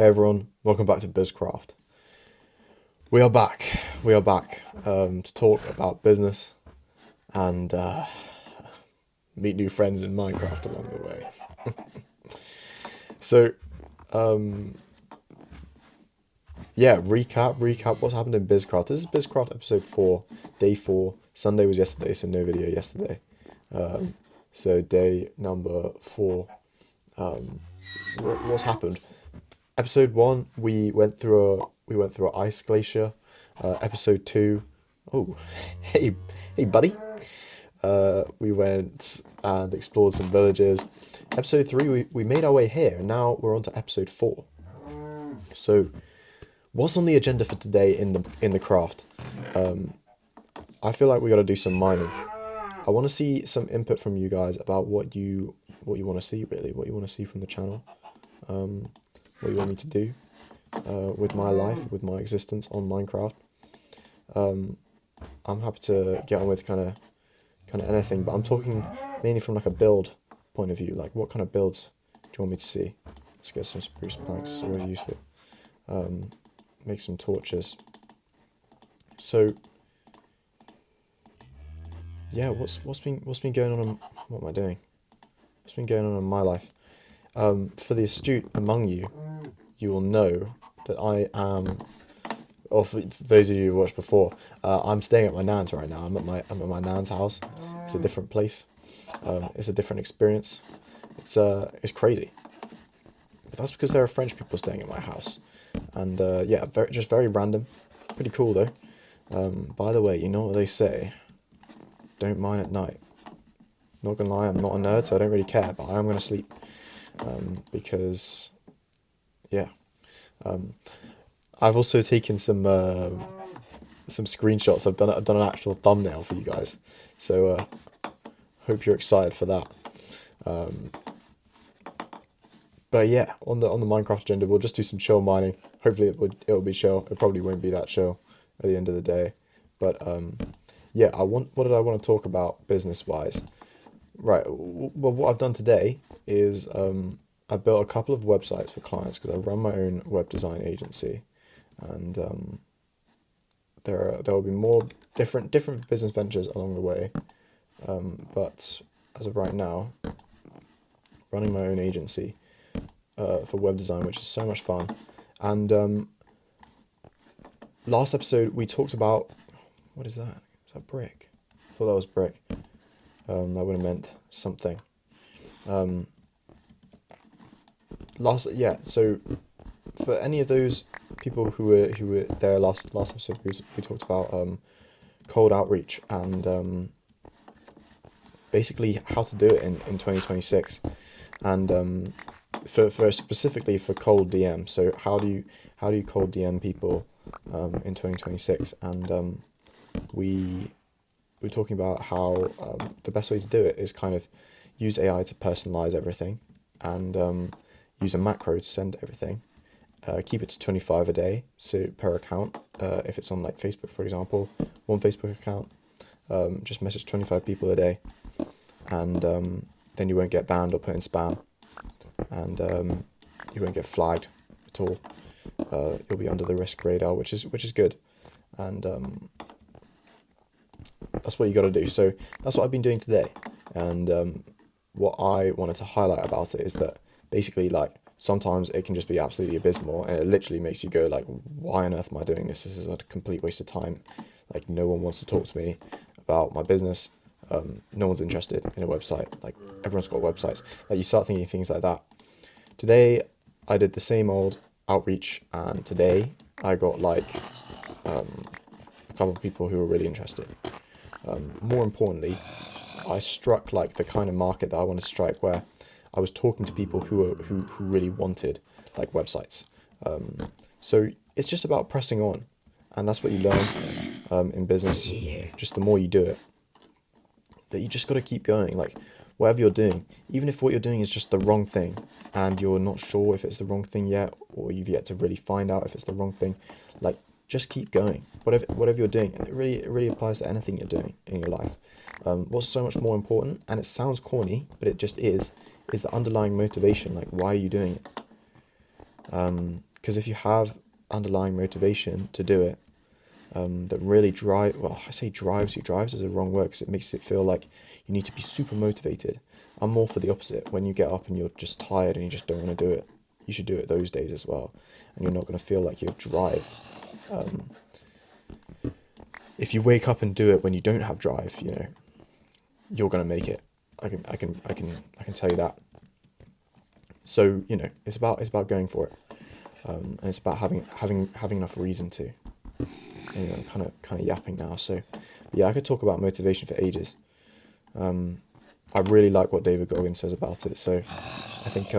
Hey everyone, welcome back to BizCraft. We are back. We are back to talk about business and meet new friends in Minecraft along the way. So, um, yeah, recap what's happened in BizCraft. This is BizCraft episode 4, day 4. Sunday was yesterday, so no video yesterday. So day number 4. What's happened? Episode 1, we went through an ice glacier. Episode 2, oh, hey, hey, buddy. We went and explored some villages. Episode 3, we made our way here, and now we're on to episode 4. So, what's on the agenda for today in the craft? I feel like we got to do some mining. I want to see some input from you guys about what you want to see, really, what you want to see from the channel, what you want me to do with my life, with my existence on Minecraft. I'm happy to get on with kind of anything, but I'm talking mainly from like a build point of view. Like, what kind of builds do you want me to see? Let's get some spruce planks. It's always useful. Make some torches. So, yeah, what's been going on? What am I doing? What's been going on in my life? For the astute among you, you will know that I am. Or for those of you who watched before, I'm staying at my nan's right now. I'm at my nan's house. It's a different place. It's a different experience. It's crazy. But that's because there are French people staying at my house, and yeah, just very random. Pretty cool though. By the way, you know what they say? Don't mine at night. Not gonna lie, I'm not a nerd, so I don't really care. But I am gonna sleep because, yeah. I've also taken some screenshots. I've done an actual thumbnail for you guys, so hope you're excited for that. But yeah, on the Minecraft agenda, we'll just do some chill mining. Hopefully it'll be chill. It probably won't be that chill at the end of the day, but yeah, what did I want to talk about business wise? Right. Well, what I've done today is I've built a couple of websites for clients because I run my own web design agency, and there will be more different business ventures along the way. But as of right now, running my own agency for web design, which is so much fun. And last episode we talked about, what is that? Is that brick? I thought that was brick. That would have meant something. So for any of those people who were there last episode, we talked about cold outreach and basically how to do it in 2026, and for specifically for cold DM. So how do you cold DM people in 2026? And we're talking about how the best way to do it is kind of use AI to personalize everything, and use a macro to send everything. Keep it to 25 a day, so per account. If it's on like Facebook, for example, one Facebook account, just message 25 people a day, and then you won't get banned or put in spam, and you won't get flagged at all. You'll be under the risk radar, which is good, and that's what you got to do. So that's what I've been doing today, and what I wanted to highlight about it is that basically, like, sometimes it can just be absolutely abysmal, and it literally makes you go like, why on earth am I doing this? This is a complete waste of time. Like, no one wants to talk to me about my business. No one's interested in a website. Like, everyone's got websites. Like, you start thinking things like that. Today I did the same old outreach, and today I got like a couple of people who were really interested. More importantly, I struck like the kind of market that I want to strike, where I was talking to people who really wanted like websites. So it's just about pressing on, and that's what you learn in business. Just the more you do it, that you just got to keep going. Like, whatever you're doing, even if what you're doing is just the wrong thing, and you're not sure if it's the wrong thing yet, or you've yet to really find out if it's the wrong thing, like, just keep going. Whatever you're doing, and it really applies to anything you're doing in your life. What's so much more important, and it sounds corny, but it just is the underlying motivation. Like, why are you doing it? because if you have underlying motivation to do it, that really I say drives is a wrong word because it makes it feel like you need to be super motivated. I'm more for the opposite. When you get up and you're just tired and you just don't want to do it, you should do it those days as well, and you're not going to feel like you have drive. If you wake up and do it when you don't have drive, you're going to make it. I can tell you that. So it's about going for it, and it's about having enough reason to. I'm kind of yapping now. So yeah, I could talk about motivation for ages. I really like what David Goggins says about it. So I think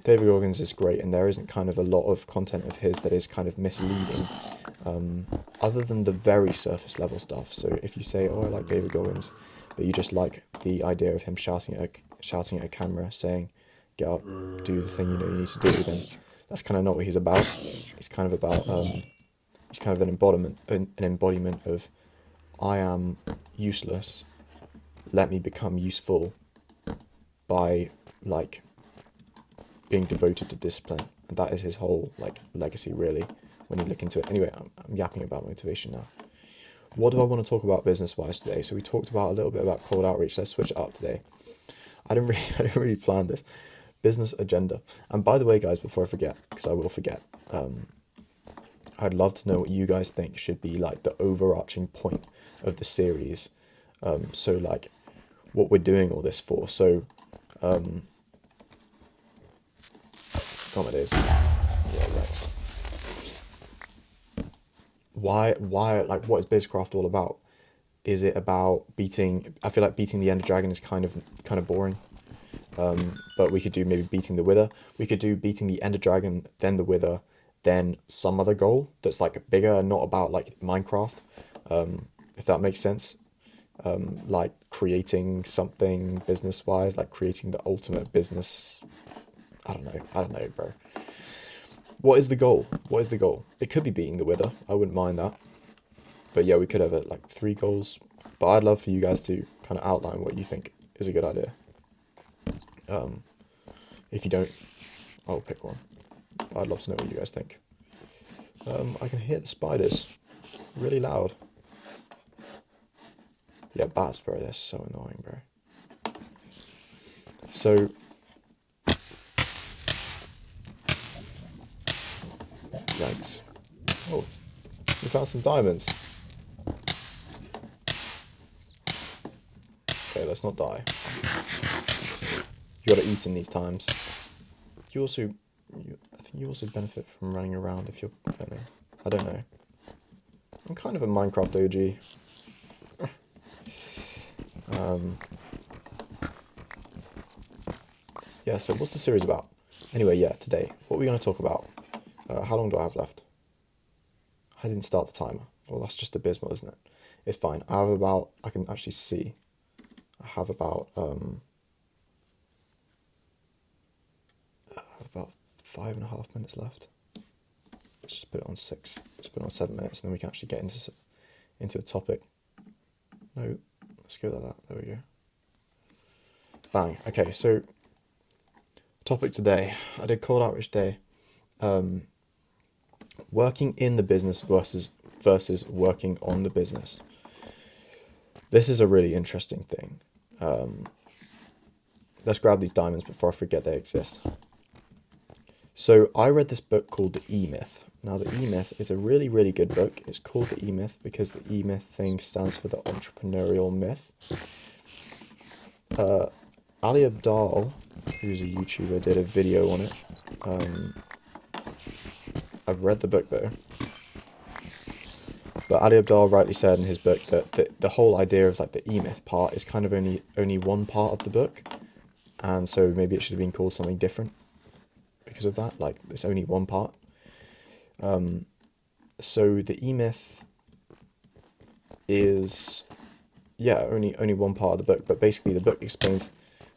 David Goggins is great, and there isn't kind of a lot of content of his that is kind of misleading, other than the very surface level stuff. So if you say, "Oh, I like David Goggins," but you just like the idea of him shouting at a camera, saying, "Get up, do the thing you need to do," then that's kind of not what he's about. He's kind of about he's kind of an embodiment of, I am useless, let me become useful by being devoted to discipline. And that is his whole legacy, really, when you look into it. Anyway, I'm yapping about motivation now. What do I want to talk about business wise today? So we talked about a little bit about cold outreach. Let's switch it up today. I didn't really plan this. Business agenda. And by the way, guys, before I forget, because I will forget, I'd love to know what you guys think should be the overarching point of the series. So what we're doing all this for. So, oh my days. Yeah, Rex. Why, what is BizCraft all about? Is it about I feel like beating the Ender Dragon is kind of boring. But we could do maybe beating the Wither. We could do beating the Ender Dragon, then the Wither, then some other goal that's bigger and not about Minecraft, if that makes sense. Creating something business wise, creating the ultimate business. I don't know, bro. What is the goal? It could be beating the Wither. I wouldn't mind that. But yeah, we could have 3 goals. But I'd love for you guys to kind of outline what you think is a good idea. If you don't, I'll pick one. I'd love to know what you guys think. I can hear the spiders really loud. Yeah, bats, bro. They're so annoying, bro. So, yikes. Oh, we found some diamonds. Okay, let's not die. You gotta eat in these times. I think you also benefit from running around if you're playing. I don't know. I'm kind of a Minecraft OG. Yeah, so what's the series about? Anyway, yeah, today, what are we going to talk about? How long do I have left? I didn't start the timer. Well, that's just abysmal, isn't it? It's fine. I can actually see. I have about 5.5 minutes left. Let's just put it on 6. Let's put it on 7 minutes, and then we can actually get into a topic. No, let's go like that. There we go. Bang. Okay, so topic today. I did cold outreach day. Working in the business versus working on the business. This is a really interesting thing. Let's grab these diamonds before I forget they exist. So I read this book called The E-Myth. Now, The E-Myth is a really, really good book. It's called The E-Myth because the E-Myth thing stands for the entrepreneurial myth. Ali Abdaal, who's a YouTuber, did a video on it. I've read the book though. But Ali Abdaal rightly said in his book that the whole idea of the E-Myth part is kind of only one part of the book. And so maybe it should have been called something different because of that. It's only one part. So the E-Myth is, only one part of the book. But basically the book explains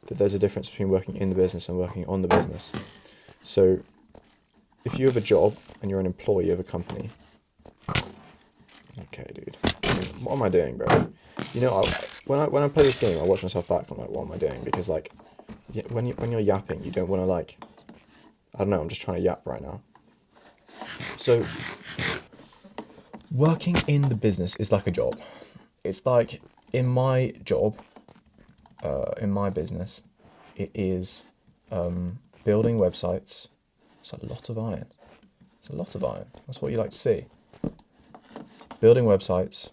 that there's a difference between working in the business and working on the business. So if you have a job and you're an employee of a company. Okay, dude. What am I doing, bro? When I play this game, I watch myself back. I'm like, what am I doing? Because when you're yapping, you don't want to I don't know. I'm just trying to yap right now. So working in the business is like a job. It's like in my job, in my business, it is building websites. It's a lot of iron. It's a lot of iron. That's what you like to see. Building websites,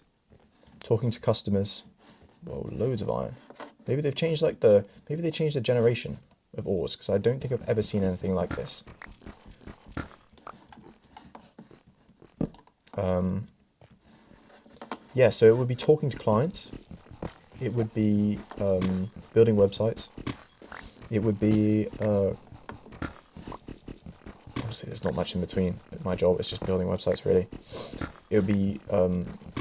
talking to customers. Whoa, loads of iron. Maybe they've changed maybe they changed the generation of ores, because I don't think I've ever seen anything like this. Yeah, so it would be talking to clients. It would be building websites. It would be obviously there's not much in between. My job is just building websites, really. It would be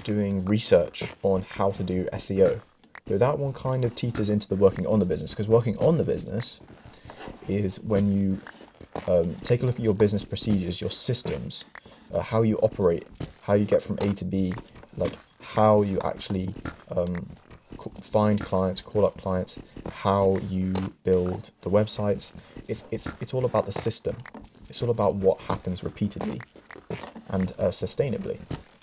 doing research on how to do SEO. Though that one kind of teeters into the working on the business, because working on the business is when you take a look at your business procedures, your systems, how you operate, how you get from A to B, like how you actually find clients, call up clients, how you build the websites. It's all about the system. It's all about what happens repeatedly and sustainably,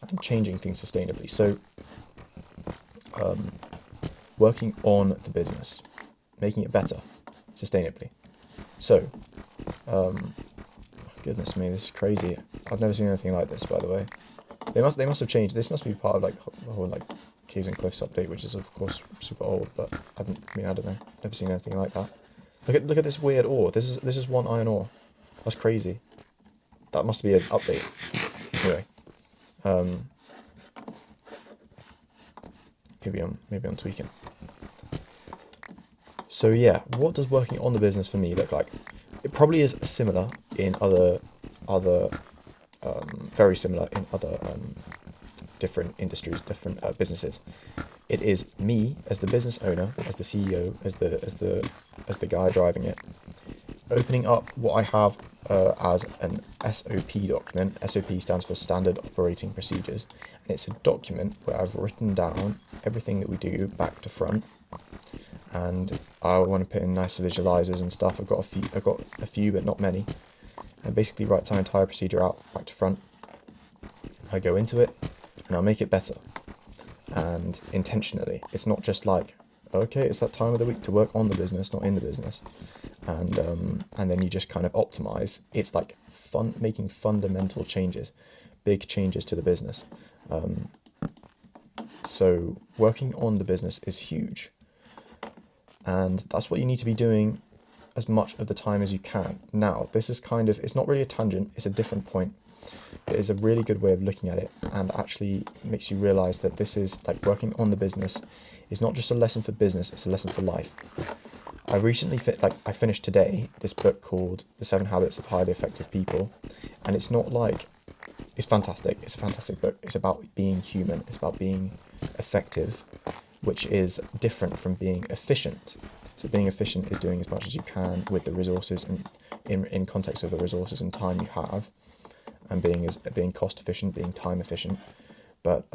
and changing things sustainably. So working on the business, making it better sustainably. So goodness me, this is crazy. I've never seen anything like this, by the way. They must have changed. This must be part of like the whole like Caves and Cliffs update, which is of course super old, but I don't know. Never seen anything like that. Look at this weird ore. This is one iron ore. That's crazy. That must be an update. Anyway. Maybe I'm tweaking. So yeah, what does working on the business for me look like? It probably is similar in other very similar in other different industries, different businesses. It is me as the business owner, as the CEO, as the guy driving it, opening up what I have as an SOP document. SOP stands for Standard Operating Procedures, and it's a document where I've written down everything that we do back to front. And I want to put in nice visualizers and stuff. I've got a few, but not many. And basically write my entire procedure out back to front. I go into it and I'll make it better, and intentionally. It's not just like, okay, it's that time of the week to work on the business, not in the business, and then you just kind of optimize. It's like making fundamental changes, big changes to the business. So working on the business is huge, and that's what you need to be doing as much of the time as you can. Now, this is it's not really a tangent, it's a different point. It is a really good way of looking at it, and actually makes you realize that this is like working on the business is not just a lesson for business, it's a lesson for life. I recently I finished today this book called The 7 Habits of Highly Effective People, and it's not like, it's fantastic. It's a fantastic book. It's about being human. It's about being effective, which is different from being efficient. So being efficient is doing as much as you can with the resources and in context of the resources and time you have, and being cost efficient, being time efficient. But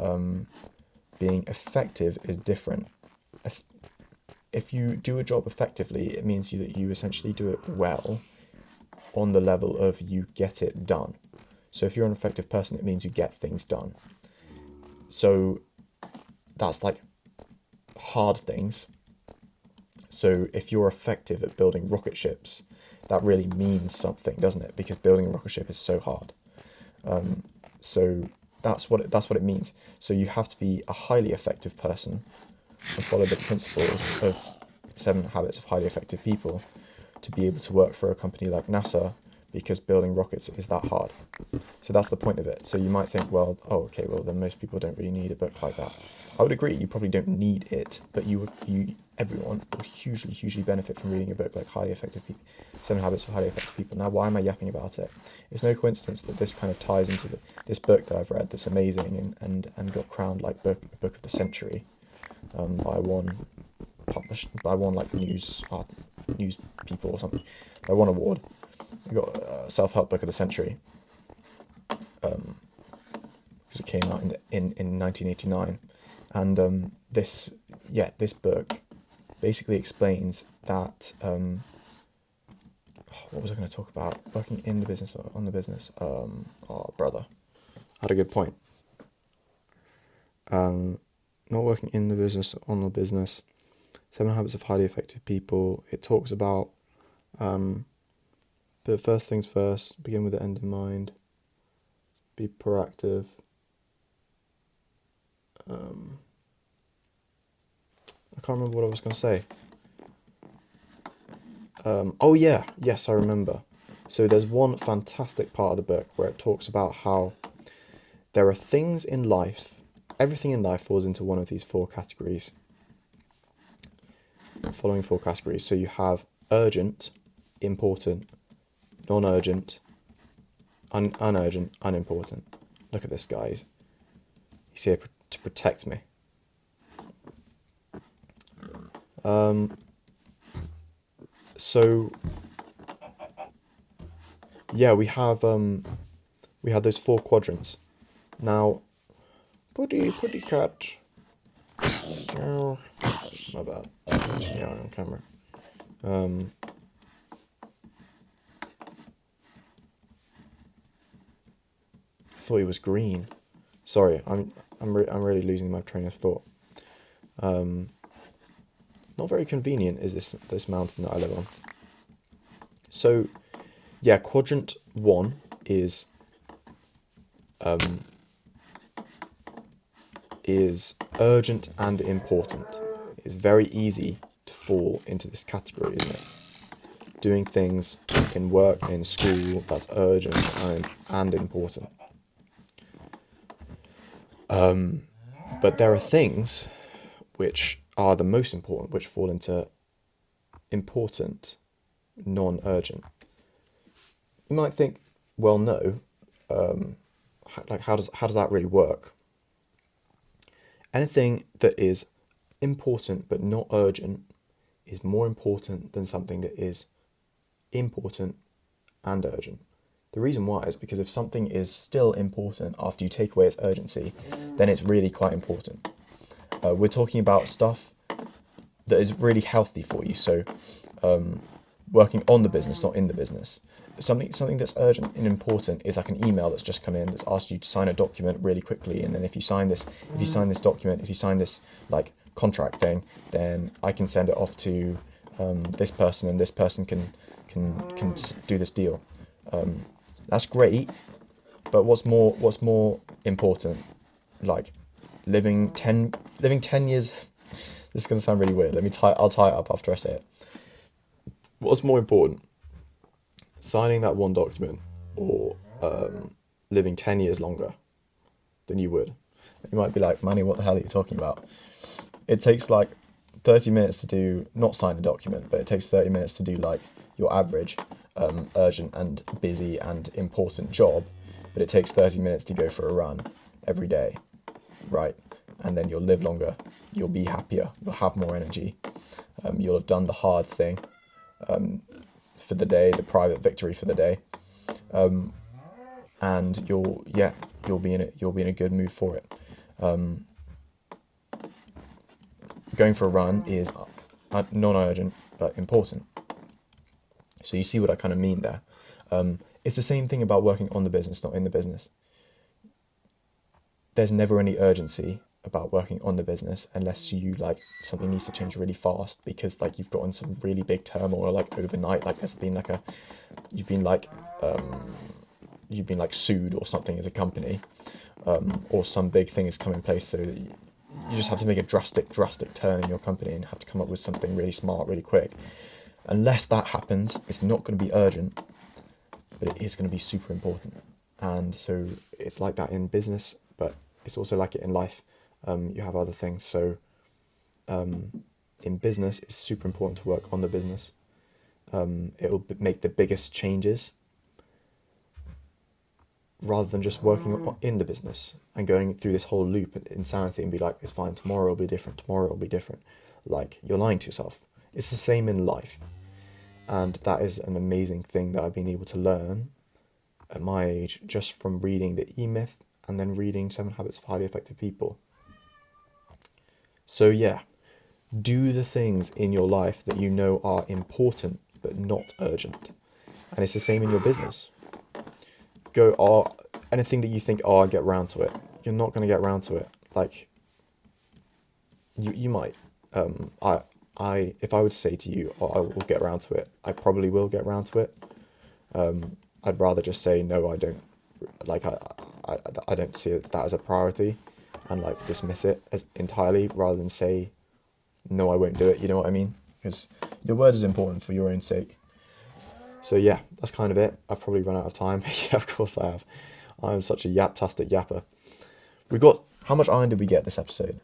being effective is different. If you do a job effectively, it means that you essentially do it well on the level of you get it done. So if you're an effective person, it means you get things done. So that's like hard things. So if you're effective at building rocket ships, that really means something, doesn't it? Because building a rocket ship is so hard. So that's what it means. So you have to be a highly effective person and follow the principles of 7 Habits of Highly Effective People to be able to work for a company like NASA, because building rockets is that hard. So that's the point of it. So you might think, well, then most people don't really need a book like that. I would agree, you probably don't need it, but everyone will hugely benefit from reading a book like 7 Habits of Highly Effective People. Now, why am I yapping about it? It's no coincidence that this kind of ties into this book that I've read that's amazing and got crowned like book of the century by one like news people or something, by one award. I got self-help book of the century because it came out in 1989, and this book basically explains that what was I going to talk about? Working in the business or on the business? Oh, brother. I had a good point. Not working in the business, on the business. 7 Habits of Highly Effective People. It talks about, but first things first, begin with the end in mind. Be proactive. I can't remember what I was going to say. Oh yeah, yes, I remember. So there's one fantastic part of the book where it talks about how there are things in life, everything in life falls into one of these 4 categories. The following 4 categories. So you have urgent, important, non-urgent, unurgent, unimportant. Look at this, guys. He's here to protect me. So yeah, we have those 4 quadrants. Now, putty cat. Oh, my bad. Yeah, on camera. I thought he was green. Sorry, I'm really losing my train of thought. Not very convenient is this mountain that I live on. So, yeah, quadrant 1 is urgent and important. It's very easy to fall into this category, isn't it? Doing things in work and in school that's urgent and important. But there are things which are the most important, which fall into important, non-urgent. You might think, well, no, how does that really work? Anything that is important but not urgent is more important than something that is important and urgent. The reason why is because if something is still important after you take away its urgency, then it's really quite important. We're talking about stuff that is really healthy for you. So working on the business, not in the business. Something that's urgent and important is like an email that's just come in that's asked you to sign a document really quickly, and then if you sign this document, if you sign this like contract thing, then I can send it off to this person, and this person can do this deal. That's great, but what's more important? Like living 10 years. This is gonna sound really weird. I'll tie it up after I say it. What's more important? Signing that one document or living 10 years longer than you would? You might be like, Manny, what the hell are you talking about? It takes like 30 minutes to not sign a document, but it takes 30 minutes to do like your average urgent and busy and important job, but it takes 30 minutes to go for a run every day, right? And then you'll live longer, you'll be happier, you'll have more energy, you'll have done the hard thing for the day, the private victory for the day, and you'll be in a good mood for it. Going for a run is non-urgent but important. So you see what I kind of mean there. It's the same thing about working on the business, not in the business. There's never any urgency about working on the business unless you like something needs to change really fast because like you've gotten some really big turmoil like overnight, like there's been like you've been like sued or something as a company, or some big thing has come in place, so that you just have to make a drastic turn in your company and have to come up with something really smart really quick. Unless that happens, it's not going to be urgent, but it is going to be super important. And so it's like that in business, but it's also like it in life. You have other things. So in business, it's super important to work on the business. It'll make the biggest changes rather than just working in the business and going through this whole loop of insanity and be like, it's fine, tomorrow will be different, tomorrow will be different. Like, you're lying to yourself. It's the same in life. And that is an amazing thing that I've been able to learn at my age just from reading the E-Myth and then reading 7 Habits of Highly Effective People. So yeah, do the things in your life that you know are important but not urgent. And it's the same in your business. Go, oh, anything that you think, oh, I'll get round to it. You're not going to get round to it. Like, you might. If I would say to you, oh, I will get round to it, I probably will get round to it. I'd rather just say, no, I don't, like, I don't see that as a priority, and like dismiss it as entirely, rather than say, no, I won't do it. You know what I mean? Because your word is important for your own sake. So yeah, that's kind of it. I've probably run out of time. Yeah, of course I have. I'm such a yap-tastic yapper. How much iron did we get this episode?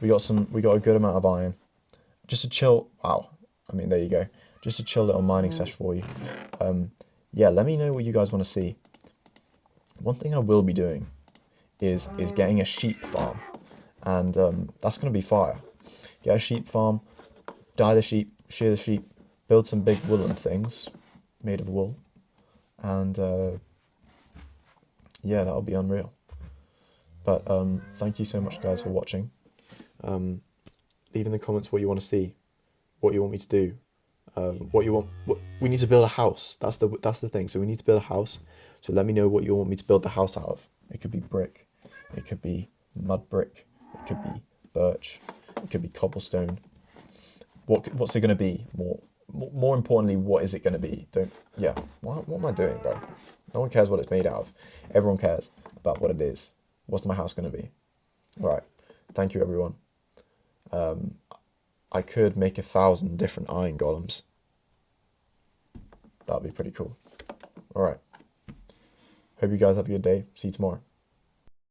We got a good amount of iron. Just a chill, wow. I mean, there you go. Just a chill little mining session for you. Yeah, let me know what you guys want to see. One thing I will be doing is getting a sheep farm. And that's going to be fire. Get a sheep farm, dye the sheep, shear the sheep, build some big woolen things made of wool. And yeah, that'll be unreal. But thank you so much, guys, for watching. Leave in the comments what you want to see, what you want me to do, we need to build a house. That's the thing. So we need to build a house. So let me know what you want me to build the house out of. It could be brick, it could be mud brick, it could be birch, it could be cobblestone. What's it going to be? More importantly, what is it going to be? What am I doing, bro? No one cares what it's made out of. Everyone cares about what it is. What's my house going to be? All right. Thank you, everyone. I could make 1,000 different iron golems. That'd be pretty cool. All right. Hope you guys have a good day. See you tomorrow.